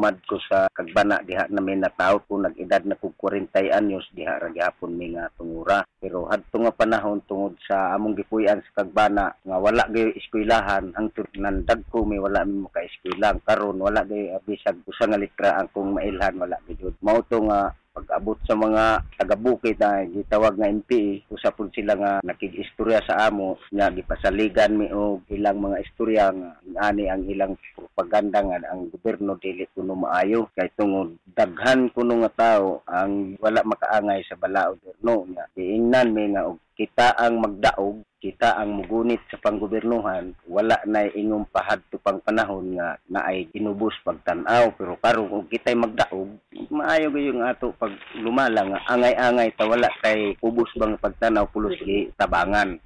humad ko sa kagbana diha namin nataw ko nag-edad na kog 40 anyos diha ra gyapon mi nga tungura. Pero hadto nga panahon tungod sa among gipuy-an sa kagbana nga wala gyud eskwelahan hangtod nandag ko mi wala mi maka-eskwela. Karon wala gyud bisag usa nga litra ang kong mailhan wala gyud. Mao to nga pag-abot sa mga taga-bukid na gitawag nga MPE, usa pud sila nga nakig-istorya sa amo nga gipasaligan mi og ilang mga istorya nga ani ang ilang propaganda nga ang gobyerno dili kuno maayo kay tungod daghan kuno nga tawo ang wala makaangay sa balaod no nga giingnan mi nga og kita ang magdaog, kita ang mugunit sa panggobernuhan, wala na ingong pahadto pang panahon nga naay inubos pagtan-aw. Pero karon kung kita'y magdaog, maayo gayong ato pag lumala nga angay-angay ta wala kay ubos bang pagtanaw pulos gi tabangan.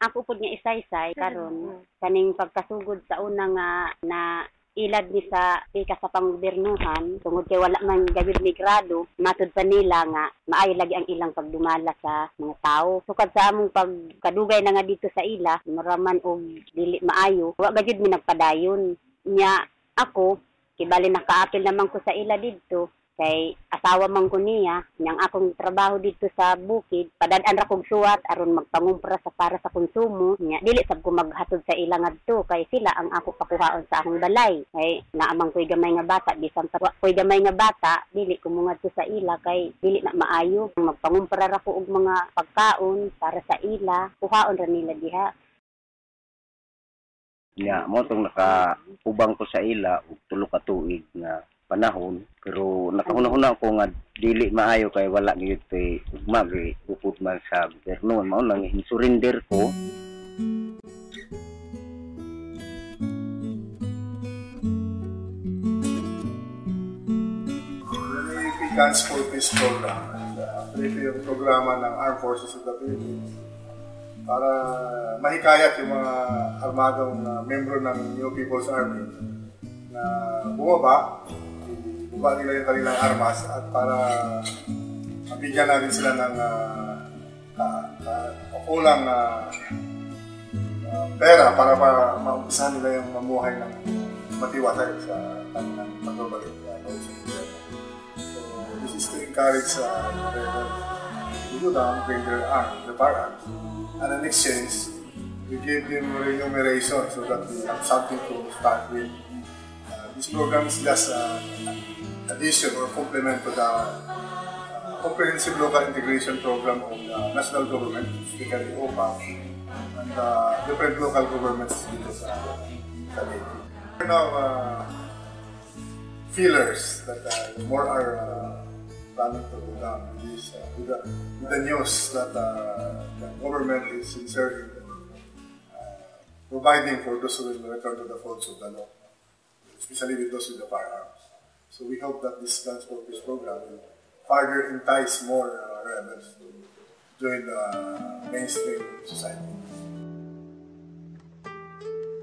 Ako pud nga isaysay karon kaning pagkasugod sa una nga na ilad ni sa ika sa panggobernuhan tungod kay wala man gayud ni grado matud pa nila nga maayo lagi ang ilang pagdumala sa mga tao. Sukad sa among pagkadugay na nga dito sa ila maraman og dili maayo wa gayud mi nagpadayon nya ako kibali nakaapil naman ko sa ila didto kay asawa man ko niya nang akong trabaho dito sa bukid padad-an ra kog suwat aron magpangumpra sa para sa konsumo nya dili sab ko maghatod sa ila ngadto kay sila ang ako pakuhaon sa akong balay kay naamang ko'y gamay nga bata bisan pa ko'y gamay nga bata dili ko mo ngadto sa ila kay dili na maayo magpangumpra ra ko og mga pagkaon para sa ila kuhaon ra nila diha. Nya mo tong nakaubang ko sa ila og tulo ka tuig nga panahon pero nakahuna-huna ko nga dili maayo kay wala gyud tay ugma gyud upod man sa gobyerno mao nang surrender ko. Guns for Peace program. Ito yung programa ng Armed Forces of the Philippines para mahikayat yung mga armadong membro ng New People's Army na bumaba nila yung kanilang armas at para mabigyan natin sila ng kulang pera para maumpisahan nila yung mamuhay ng matiwasay sa kanilang pagbabalik. So this is to encourage rebels to do down, bring their firearms. And in exchange, we gave them remuneration so that we have something to start with. This program is just addition or complement to the Comprehensive Local Integration Program of the national government, especially OPA, and different local governments dito sa Leyte. There are now feelers that more are planning to go down with the news that the government is sincerely providing for those who will return to the folds of the law, especially with those with the firearms. So we hope that this Guns for Peace program will further entice more rebels to join the mainstream society.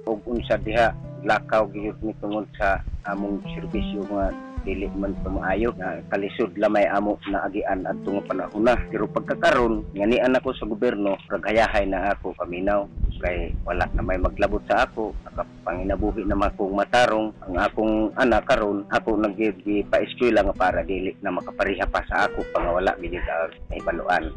Og unsa diha lakaw gyud mi tungod sa among serbisyo nga dili man maayo na kalisod lamay amo na agian adto nga panahon na. Pero pagkakaron nganian ako sa gobyerno raghayahay na ako paminaw kay wala na may maglabot sa ako nakapanginabuhi naman akong matarong ang akong anak karon ako naggi pa eskwela nga para dili na makapareha pa sa ako pangawala gid sa ibaluan.